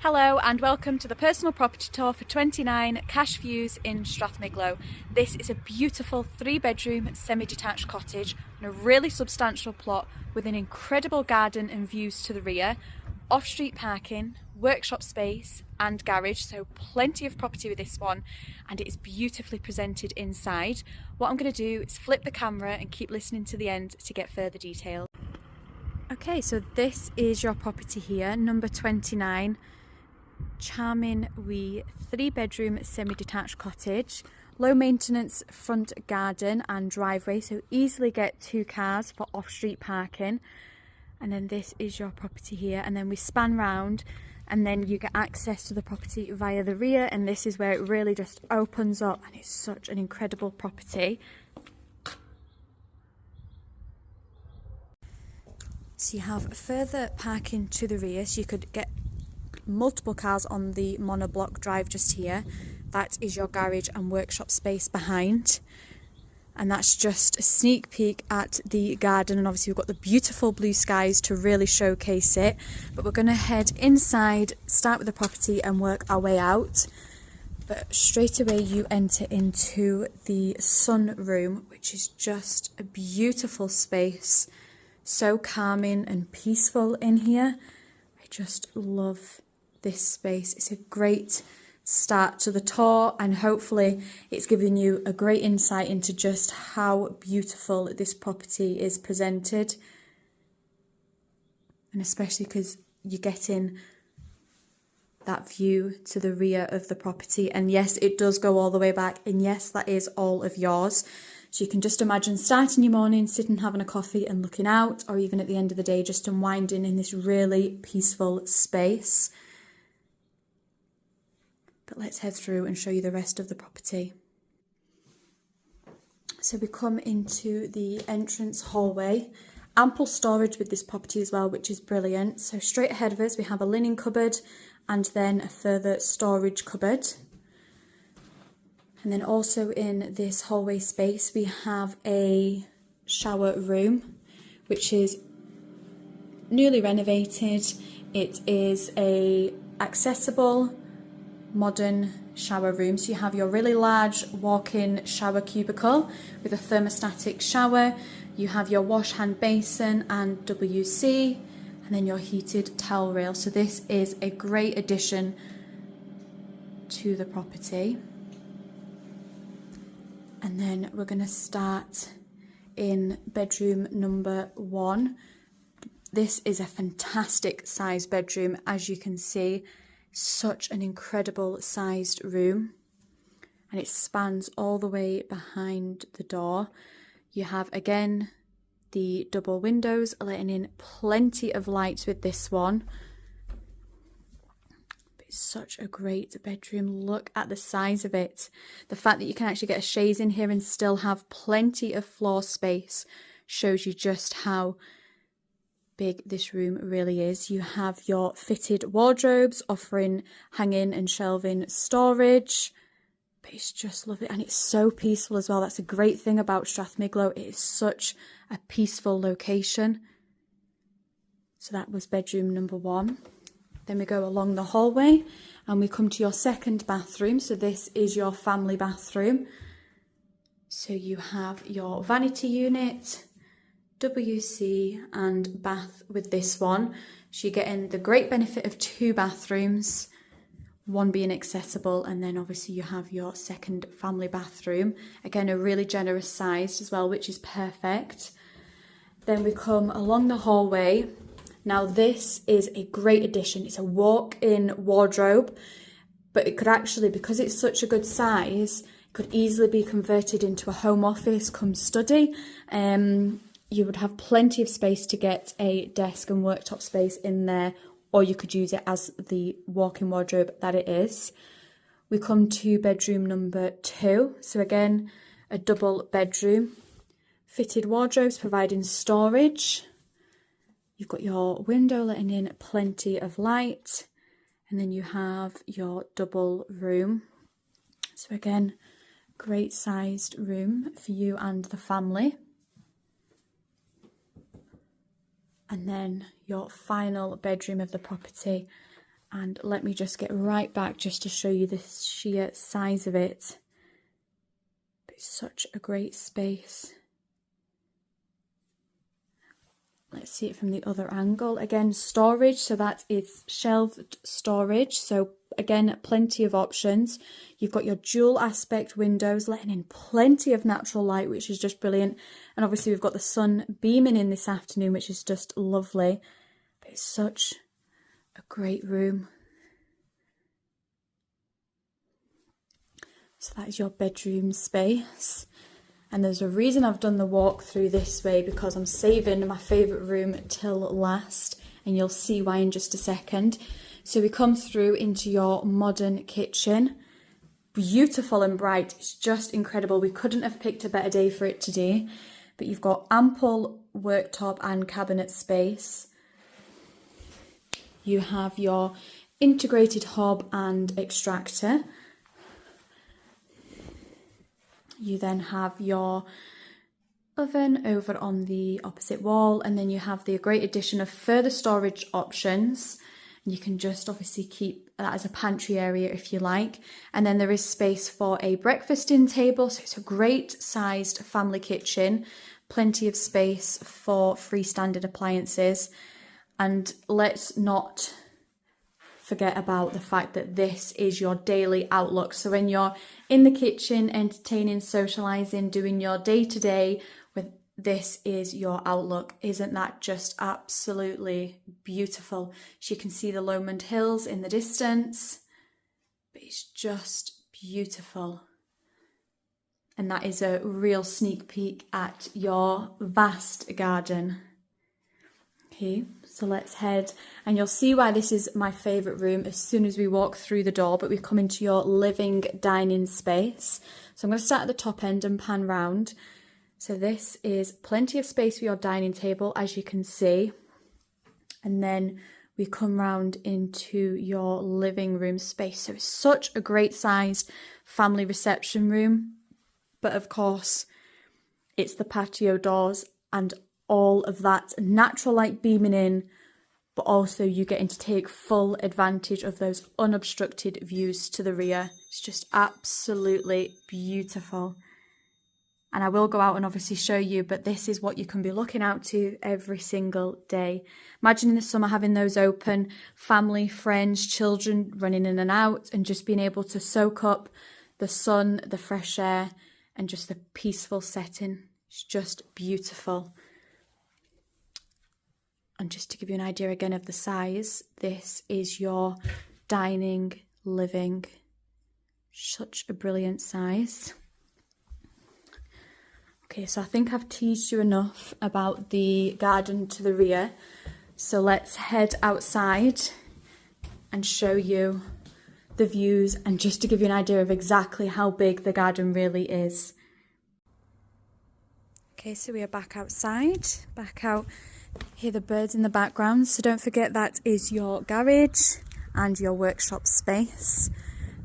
Hello and welcome to the personal property tour for 29 Cash Views in Strathmiglo. This is a beautiful 3-bedroom semi-detached cottage on a really substantial plot with an incredible garden and views to the rear, off-street parking, workshop space and garage, so plenty of property with this one, and it is beautifully presented inside. What I'm going to do is flip the camera and keep listening to the end to get further detail. Okay, so this is your property here, number 29. Charming wee 3-bedroom semi-detached cottage, low maintenance front garden and driveway, so easily get 2 cars for off-street parking. And then this is your property here, and then we span round and then you get access to the property via the rear, and this is where it really just opens up, and it's such an incredible property. So you have further parking to the rear, so you could get multiple cars on the monoblock drive just here. That is your garage and workshop space behind, and that's just a sneak peek at the garden, and obviously we've got the beautiful blue skies to really showcase it. But we're going to head inside, start with the property and work our way out. But straight away you enter into the sunroom, which is just a beautiful space, so calming and peaceful in here. I just love this space. It's a great start to the tour, and hopefully it's giving you a great insight into just how beautiful this property is presented, and especially because you're getting that view to the rear of the property. And yes, it does go all the way back, and yes, that is all of yours. So you can just imagine starting your morning, sitting having a coffee and looking out, or even at the end of the day just unwinding in this really peaceful space. But let's head through and show you the rest of the property. So we come into the entrance hallway. Ample storage with this property as well, which is brilliant. So straight ahead of us we have a linen cupboard and then a further storage cupboard. And then also in this hallway space we have a shower room, which is newly renovated. It is a accessible modern shower room, so you have your really large walk-in shower cubicle with a thermostatic shower. You have your wash hand basin and WC, and then your heated towel rail. So this is a great addition to the property. And then we're going to start in bedroom number 1. This is a fantastic sized bedroom, as you can see. Such an incredible sized room, and it spans all the way behind the door. You have again the double windows letting in plenty of lights with this one. It's such a great bedroom. Look at the size of it. The fact that you can actually get a chaise in here and still have plenty of floor space shows you just how big this room really is. You have your fitted wardrobes offering hanging and shelving storage, but it's just lovely, and it's so peaceful as well. That's a great thing about Strathmiglo. It is such a peaceful location. So that was bedroom number 1. Then we go along the hallway and we come to your second bathroom. So this is your family bathroom. So you have your vanity unit, WC and bath with this one. So you're getting the great benefit of 2 bathrooms, one being accessible, and then obviously you have your second family bathroom. Again, a really generous size as well, which is perfect. Then we come along the hallway. Now this is a great addition. It's a walk-in wardrobe, but it could actually, because it's such a good size, could easily be converted into a home office come study. You would have plenty of space to get a desk and worktop space in there, or you could use it as the walk-in wardrobe that it is. We come to bedroom number 2. So again, a double bedroom. Fitted wardrobes providing storage. You've got your window letting in plenty of light. And then you have your double room. So again, great sized room for you and the family. And then your final bedroom of the property, And let me just get right back just to show you the sheer size of it. It's such a great space. Let's see it from the other angle. Again, storage, so that is shelved storage. So again, plenty of options. You've got your dual aspect windows, letting in plenty of natural light, which is just brilliant. And obviously we've got the sun beaming in this afternoon, which is just lovely. But it's such a great room. So that is your bedroom space. And there's a reason I've done the walk through this way, because I'm saving my favourite room till last, and you'll see why in just a second. So we come through into your modern kitchen. Beautiful and bright, it's just incredible. We couldn't have picked a better day for it today. But you've got ample worktop and cabinet space. You have your integrated hob and extractor. You then have your oven over on the opposite wall, and then you have the great addition of further storage options. You can just obviously keep that as a pantry area if you like. And then there is space for a breakfasting table, so it's a great sized family kitchen, plenty of space for freestanding appliances. And let's not forget about the fact that this is your daily outlook. So when you're in the kitchen, entertaining, socializing, doing your day-to-day, with this is your outlook. Isn't that just absolutely beautiful? So you can see the Lomond Hills in the distance, but it's just beautiful. And that is a real sneak peek at your vast garden. Okay, so let's head, and you'll see why this is my favourite room as soon as we walk through the door, but we come into your living dining space. So I'm going to start at the top end and pan round. So this is plenty of space for your dining table, as you can see. And then we come round into your living room space. So it's such a great sized family reception room. But of course, it's the patio doors and all of that natural light beaming in, but also you getting to take full advantage of those unobstructed views to the rear. It's just absolutely beautiful. And I will go out and obviously show you, but this is what you can be looking out to every single day. Imagine in the summer having those open, family, friends, children running in and out, and just being able to soak up the sun, the fresh air, and just the peaceful setting. It's just beautiful. And just to give you an idea again of the size, this is your dining, living. Such a brilliant size. Okay, so I think I've teased you enough about the garden to the rear. So let's head outside and show you the views, and just to give you an idea of exactly how big the garden really is. Okay, so we are back outside, back out. Hear the birds in the background, so don't forget that is your garage and your workshop space.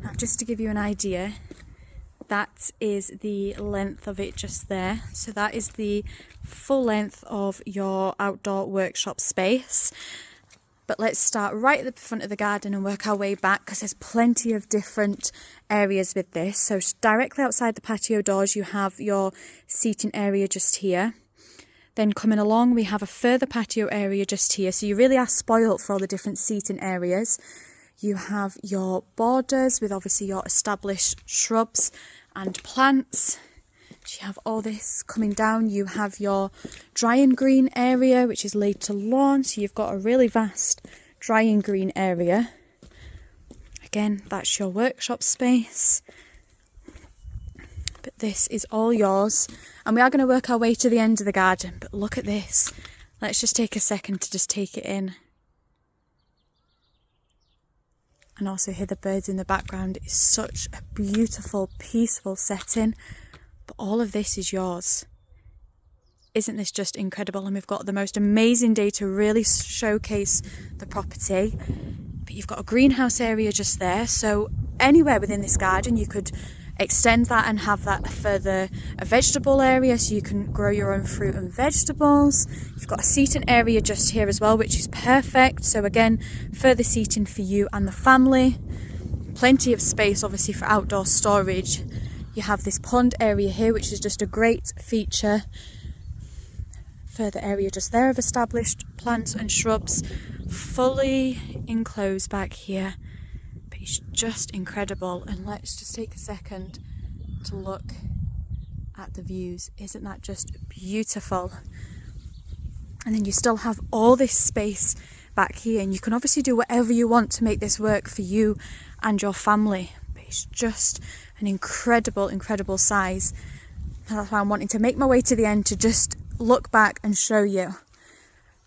Now, just to give you an idea, that is the length of it just there. So that is the full length of your outdoor workshop space. But let's start right at the front of the garden and work our way back, because there's plenty of different areas with this. So directly outside the patio doors, you have your seating area just here. Then coming along, we have a further patio area just here. So you really are spoilt for all the different seating areas. You have your borders with obviously your established shrubs and plants. So you have all this coming down. You have your drying green area, which is laid to lawn. So you've got a really vast drying green area. Again, that's your workshop space. But this is all yours. And we are going to work our way to the end of the garden. But look at this. Let's just take a second to just take it in. And also hear the birds in the background. It's such a beautiful, peaceful setting. But all of this is yours. Isn't this just incredible? And we've got the most amazing day to really showcase the property. But you've got a greenhouse area just there. So anywhere within this garden you could extend that and have that further a vegetable area so you can grow your own fruit and vegetables. You've got a seating area just here as well, which is perfect. So again, further seating for you and the family. Plenty of space obviously for outdoor storage. You have this pond area here, which is just a great feature. Further area just there of established plants and shrubs, fully enclosed back here. But it's just incredible. And let's just take a second to look at the views. Isn't that just beautiful? And then you still have all this space back here, and you can obviously do whatever you want to make this work for you and your family. But it's just an incredible size. And that's why I'm wanting to make my way to the end to just look back and show you.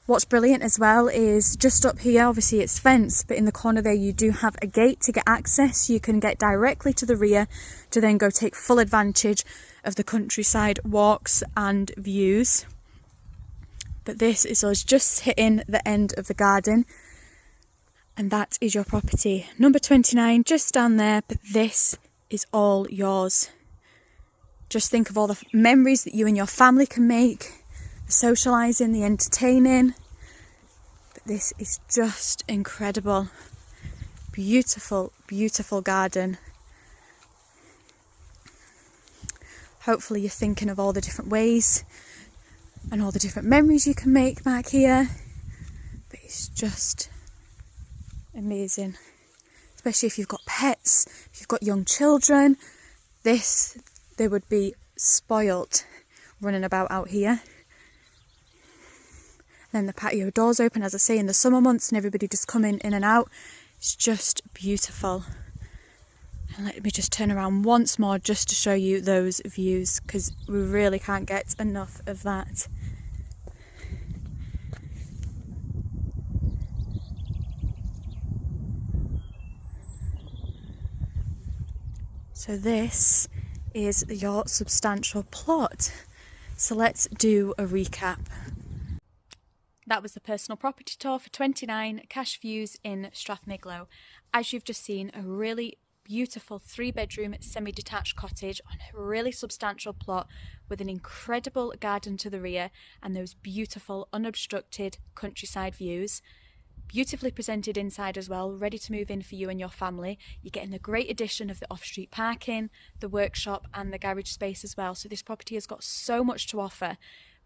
What's brilliant as well is just up here, obviously it's fenced, but in the corner there you do have a gate to get access. You can get directly to the rear to then go take full advantage of the countryside walks and views. But this is us just hitting the end of the garden, and that is your property. Number 29, just down there, but this is all yours. Just think of all the memories that you and your family can make, the socialising, the entertaining. But this is just incredible. Beautiful garden. Hopefully you're thinking of all the different ways and all the different memories you can make back here. But it's just amazing. Especially if you've got pets, if you've got young children. They would be spoilt running about out here. Then the patio doors open, as I say, in the summer months, and everybody just coming in and out. It's just beautiful. And let me just turn around once more just to show you those views, because we really can't get enough of that. So this is your substantial plot. So let's do a recap. That was the personal property tour for 29 Cash Views in Strathmiglo. As you've just seen, a really beautiful 3-bedroom semi-detached cottage on a really substantial plot with an incredible garden to the rear and those beautiful unobstructed countryside views. Beautifully presented inside as well, ready to move in for you and your family. You're getting the great addition of the off-street parking, the workshop and the garage space as well. So this property has got so much to offer.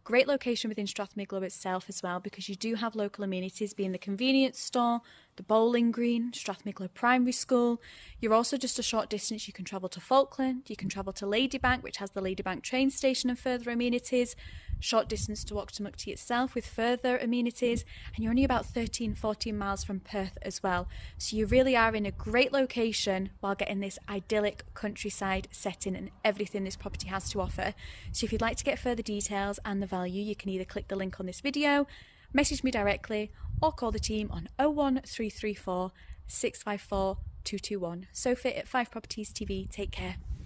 Great location within Strathmiglo itself as well, because you do have local amenities, being the convenience store, the bowling green, Strathmiglo Primary School. You're also just a short distance. You can travel to Falkland, you can travel to Ladybank, which has the Ladybank train station and further amenities. Short distance to Octomukti itself with further amenities, and you're only about 13-14 miles from Perth as well. So you really are in a great location while getting this idyllic countryside setting and everything this property has to offer. So if you'd like to get further details and the value, you can either click the link on this video, message me directly, or call the team on 01334 654 221. Sophie at 5 Properties TV. Take care.